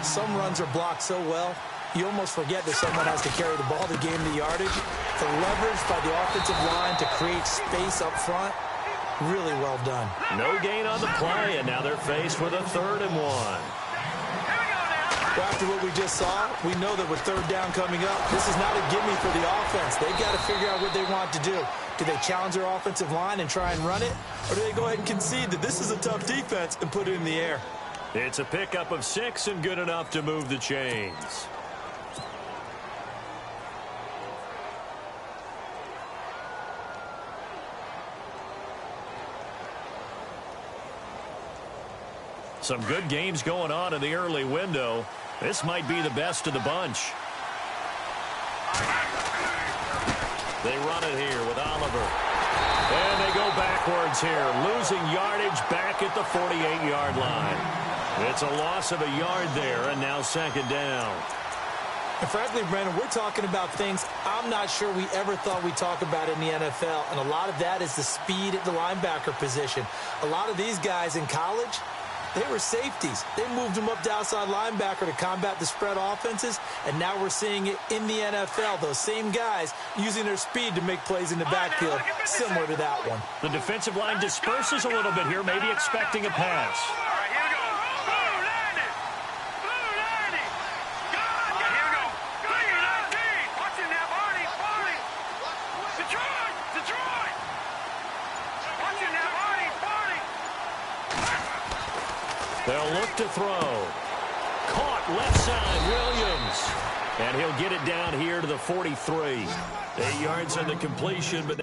Speaker 3: Some runs are blocked so well, you almost forget that someone has to carry the ball to gain the yardage. The leverage by the offensive line to create space up front, really well done.
Speaker 2: No gain on the play, and now they're faced with a 3rd and 1.
Speaker 3: Well, after what we just saw, we know that with 3rd down coming up, this is not a gimme for the offense. They've got to figure out what they want to do. Do they challenge their offensive line and try and run it? Or do they go ahead and concede that this is a tough defense and put it in the air?
Speaker 2: It's a pickup of 6 and good enough to move the chains. Some good games going on in the early window. This might be the best of the bunch. They run it here with Oliver. And they go backwards here, losing yardage back at the 48-yard line. It's a loss of a yard there, and now 2nd down.
Speaker 3: And frankly, Brandon, we're talking about things I'm not sure we ever thought we'd talk about in the NFL, and a lot of that is the speed at the linebacker position. A lot of these guys in college, they were safeties. They moved them up to outside linebacker to combat the spread offenses, and now we're seeing it in the NFL. Those same guys using their speed to make plays in the backfield, similar to that one.
Speaker 2: The defensive line disperses a little bit here, maybe expecting a pass.
Speaker 4: All right, here we go. Blue landed. Blue landed. God, yeah, here we go. Green 19. Watching that, Barney. Barney. Detroit. Detroit. Watching that, Barney. Barney.
Speaker 2: They'll look to throw. Caught left side, Williams. And he'll get it down here to the 43. 8 yards on the completion, but...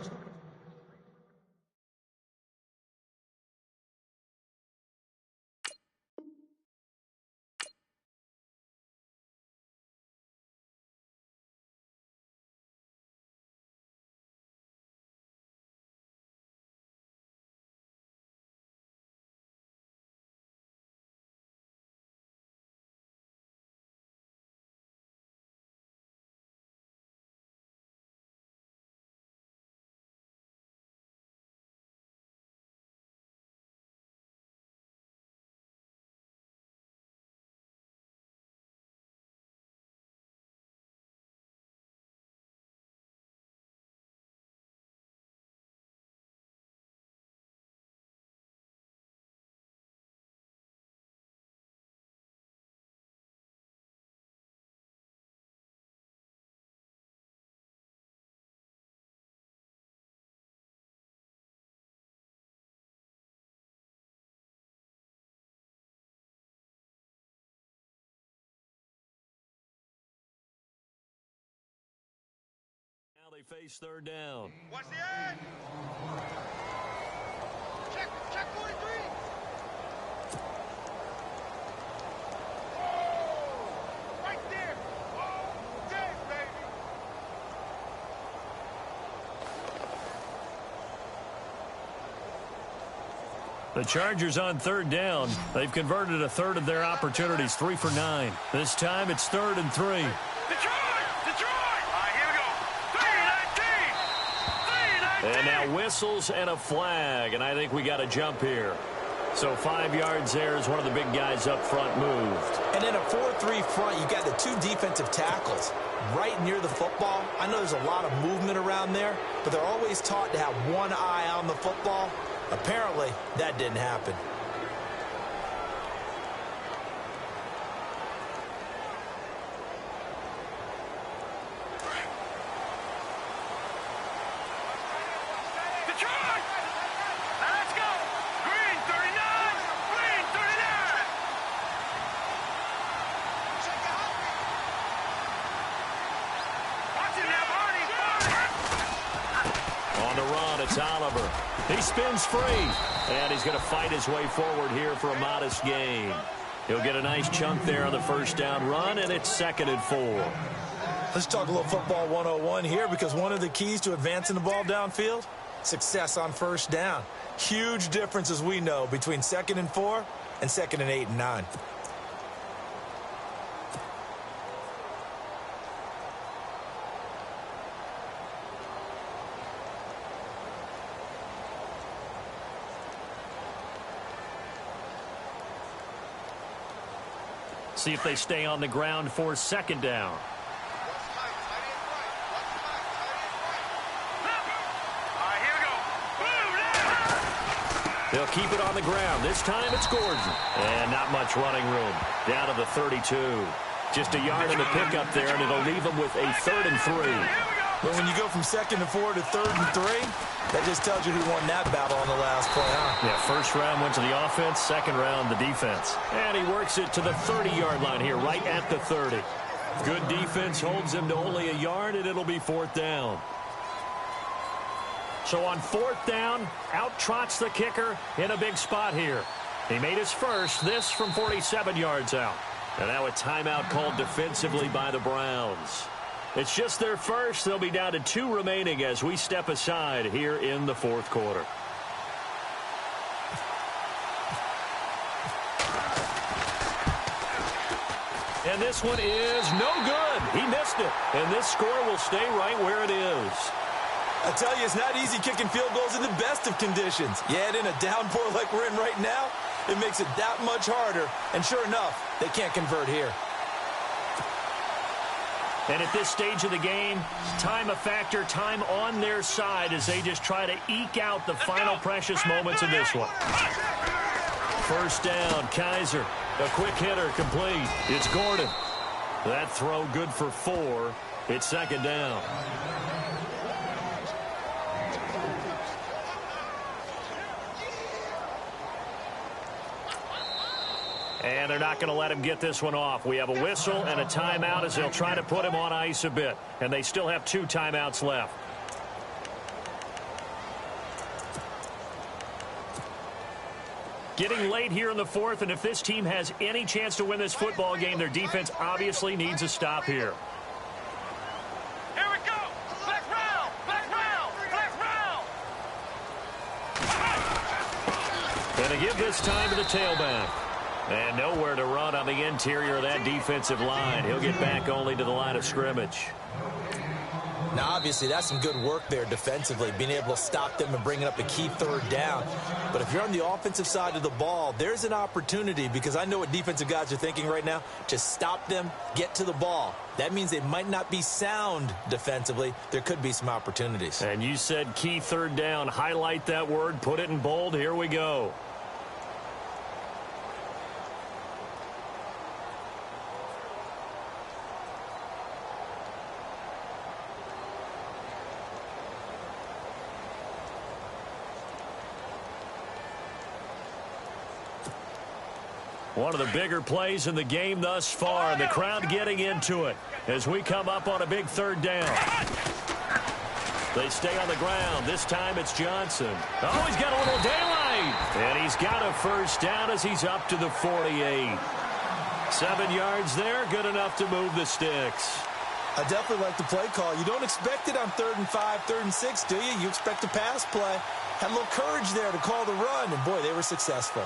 Speaker 2: They face third down.
Speaker 4: Watch the end. Check 43. Right there. Oh, yeah, baby.
Speaker 2: The Chargers on third down. They've converted a third of their opportunities, 3 for 9. This time it's 3rd and 3.
Speaker 4: Detroit! All right, here we go. 3-19.
Speaker 2: And now whistles and a flag, and I think we got a jump here. So 5 yards there as one of the big guys up front moved.
Speaker 3: And in a 4-3 front, you got the 2 defensive tackles right near the football. I know there's a lot of movement around there, but they're always taught to have one eye on the football. Apparently, that didn't happen.
Speaker 4: Detroit! Now let's go. Green 39. Green 39. Watch it now, Barney.
Speaker 2: On the run, it's Oliver. He spins free, and he's going to fight his way forward here for a modest gain. He'll get a nice chunk there on the first down run, and it's 2nd and 4.
Speaker 3: Let's talk a little football 101 here, because one of the keys to advancing the ball downfield, success on first down. Huge difference, as we know, between 2nd and 4 and 2nd and 8 and 9.
Speaker 2: See if they stay on the ground for 2nd down. They'll keep it on the ground. This time it's Gordon. And not much running room. Down to the 32. Just a yard in the pickup there, and it'll leave them with a 3rd and 3.
Speaker 3: But when you go from 2nd and 4 to 3rd and 3, that just tells you who won that battle on the last play, huh?
Speaker 2: Yeah, first round went to the offense, second round the defense. And he works it to the 30-yard line here, right at the 30. Good defense holds him to only a yard, and it'll be 4th down. So on 4th down, out trots the kicker in a big spot here. He made his first, this from 47 yards out. And now a timeout called defensively by the Browns. It's just their first. They'll be down to 2 remaining as we step aside here in the 4th quarter. And this one is no good. He missed it. And this score will stay right where it is.
Speaker 3: I tell you, it's not easy kicking field goals in the best of conditions. Yet in a downpour like we're in right now, it makes it that much harder. And sure enough, they can't convert here.
Speaker 2: And at this stage of the game, time a factor, time on their side as they just try to eke out the final precious moments of this one. First down, Kaiser. A quick hitter, complete. It's Gordon. That throw good for 4. It's 2nd down. And they're not going to let him get this one off. We have a whistle and a timeout as they'll try to put him on ice a bit. And they still have 2 timeouts left. Getting late here in the 4th, and if this team has any chance to win this football game, their defense obviously needs a stop here.
Speaker 4: Here we go. Black round. Black round. Black round.
Speaker 2: And to give this time to the tailback. And nowhere to run on the interior of that defensive line. He'll get back only to the line of scrimmage.
Speaker 3: Now, obviously, that's some good work there defensively, being able to stop them and bringing up a key 3rd down. But if you're on the offensive side of the ball, there's an opportunity, because I know what defensive guys are thinking right now. Just stop them, get to the ball. That means they might not be sound defensively. There could be some opportunities.
Speaker 2: And you said key 3rd down. Highlight that word, put it in bold. Here we go. One of the bigger plays in the game thus far, and the crowd getting into it as we come up on a big 3rd down. They stay on the ground. This time it's Johnson. Oh, he's got a little daylight. And he's got a first down as he's up to the 48. 7 yards there, good enough to move the sticks.
Speaker 3: I definitely like the play call. You don't expect it on 3rd and 5, 3rd and 6, do you? You expect a pass play. Had a little courage there to call the run, and boy, they were successful.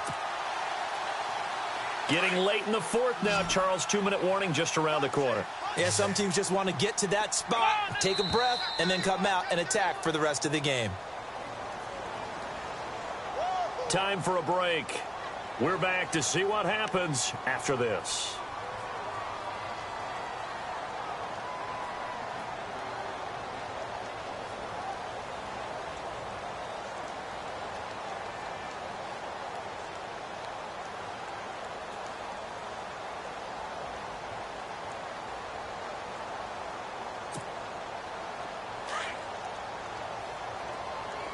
Speaker 2: Getting late in the 4th now, Charles. 2-minute warning just around the corner.
Speaker 3: Yeah, some teams just want to get to that spot, take a breath, and then come out and attack for the rest of the game.
Speaker 2: Time for a break. We're back to see what happens after this.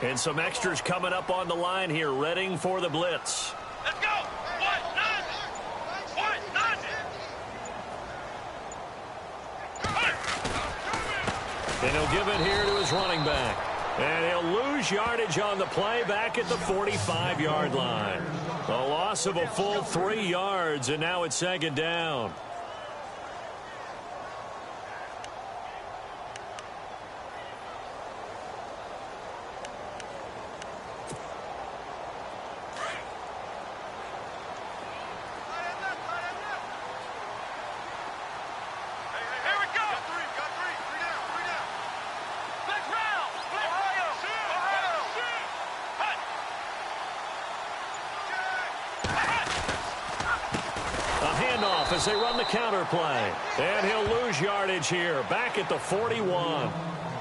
Speaker 2: And some extras coming up on the line here, readying for the blitz.
Speaker 4: Let's go! What? None! What? None!
Speaker 2: And he'll give it here to his running back. And he'll lose yardage on the play back at the 45-yard line. A loss of a full 3 yards, and now it's 2nd down. As they run the counter play. And he'll lose yardage here, back at the 41.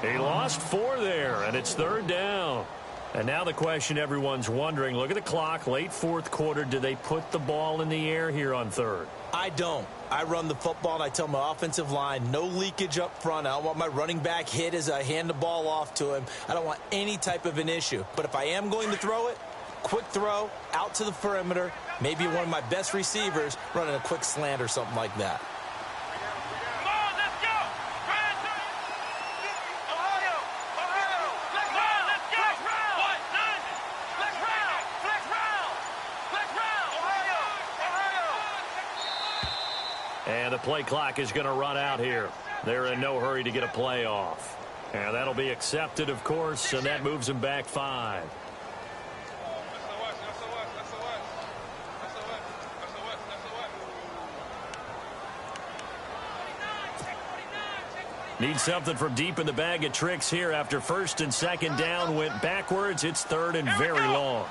Speaker 2: He lost 4 there, and it's 3rd down. And now the question everyone's wondering, look at the clock, late 4th quarter, do they put the ball in the air here on 3rd?
Speaker 3: I don't. I run the football, and I tell my offensive line, no leakage up front. I don't want my running back hit as I hand the ball off to him. I don't want any type of an issue. But if I am going to throw it, quick throw, out to the perimeter, maybe one of my best receivers running a quick slant or something like that.
Speaker 4: Come on, let's go! Ohio! Ohio! Come on, let's go! What? None! Flex round! Flex round! Flex round! Ohio! Ohio!
Speaker 2: And the play clock is going to run out here. They're in no hurry to get a play off. And that'll be accepted, of course, and that moves them back 5. Need something from deep in the bag of tricks here after 1st and 2nd down went backwards. It's 3rd and very long.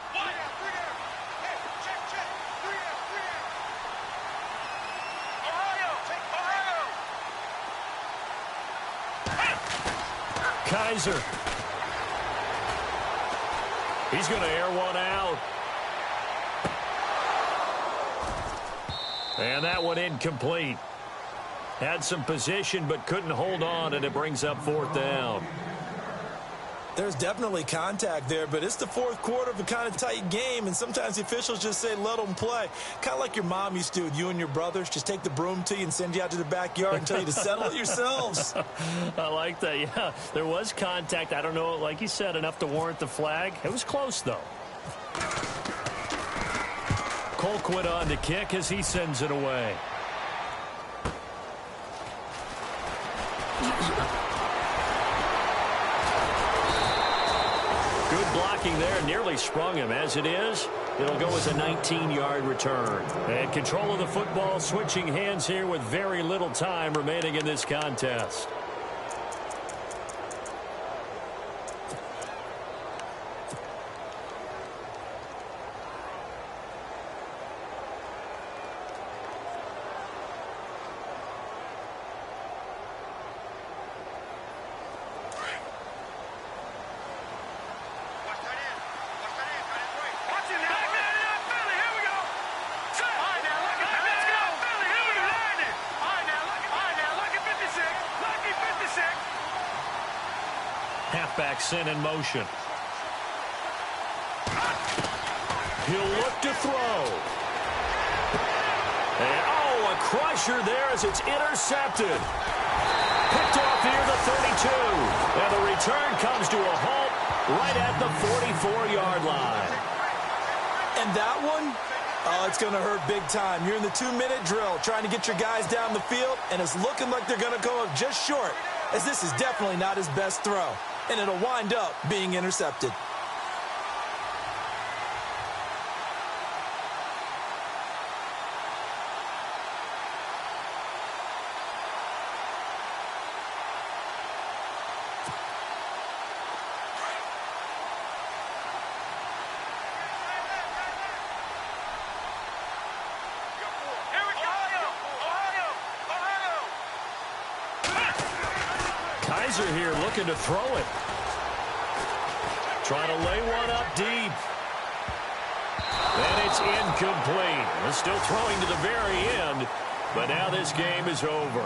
Speaker 2: Kaiser. He's going to air one out. And that one incomplete. Had some position but couldn't hold on, and it brings up 4th down.
Speaker 3: There's definitely contact there, but it's the 4th quarter of a kind of tight game, and sometimes the officials just say let them play. Kind of like your mom used to with you and your brothers. Just take the broom to you and send you out to the backyard and tell you to settle it yourselves.
Speaker 2: I like that, yeah. There was contact. I don't know, like you said, enough to warrant the flag. It was close, though. Colquitt on the kick as he sends it away. Good blocking there, nearly sprung him. As it is, it'll go as a 19-yard return. And control of the football, switching hands here with very little time remaining in this contest. Halfback sent in motion. He'll look to throw. And, oh, a crusher there as it's intercepted. Picked off near the 32. And the return comes to a halt right at the 44-yard line.
Speaker 3: And that one, oh, it's going to hurt big time. You're in the 2-minute drill trying to get your guys down the field, and it's looking like they're going to go up just short, as this is definitely not his best throw, and it'll wind up being intercepted.
Speaker 2: Kaiser here looking to throw it. Trying to lay one up deep. And it's incomplete. They're still throwing to the very end, but now this game is over.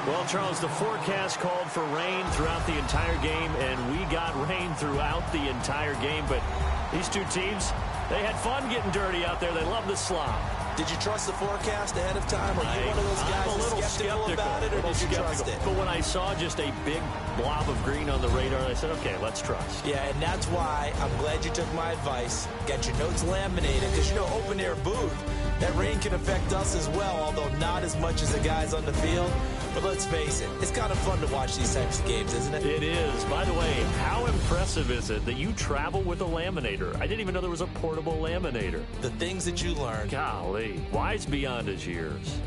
Speaker 2: Well, Charles, the forecast called for rain throughout the entire game, and we got rain throughout the entire game. But these two teams, they had fun getting dirty out there. They love the slop.
Speaker 3: Did you trust the forecast ahead of time? Are you one of those guys
Speaker 2: I'm a little
Speaker 3: skeptical about it, or did you trust it?
Speaker 2: But when I saw just a big blob of green on the radar, I said, okay, let's trust.
Speaker 3: Yeah, and that's why I'm glad you took my advice. Got your notes laminated, because, you know, open-air booth, that rain can affect us as well, although not as much as the guys on the field. But let's face it, it's kind of fun to watch these types of games, isn't it?
Speaker 2: It is. By the way, how impressive is it that you travel with a laminator? I didn't even know there was a portable laminator.
Speaker 3: The things that you learn.
Speaker 2: Golly, wise beyond his years.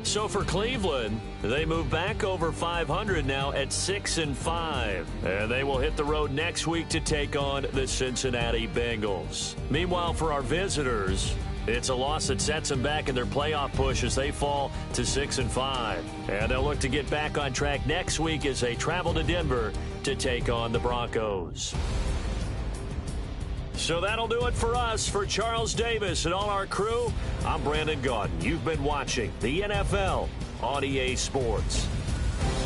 Speaker 2: So for Cleveland, they move back over 500 now at 6-5. And they will hit the road next week to take on the Cincinnati Bengals. Meanwhile, for our visitors, it's a loss that sets them back in their playoff push as they fall to 6-5. And they'll look to get back on track next week as they travel to Denver to take on the Broncos. So that'll do it for us. For Charles Davis and all our crew, I'm Brandon Gaudin. You've been watching the NFL on EA Sports.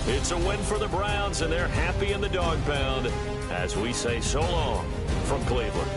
Speaker 2: It's a win for the Browns, and they're happy in the dog pound as we say so long from Cleveland.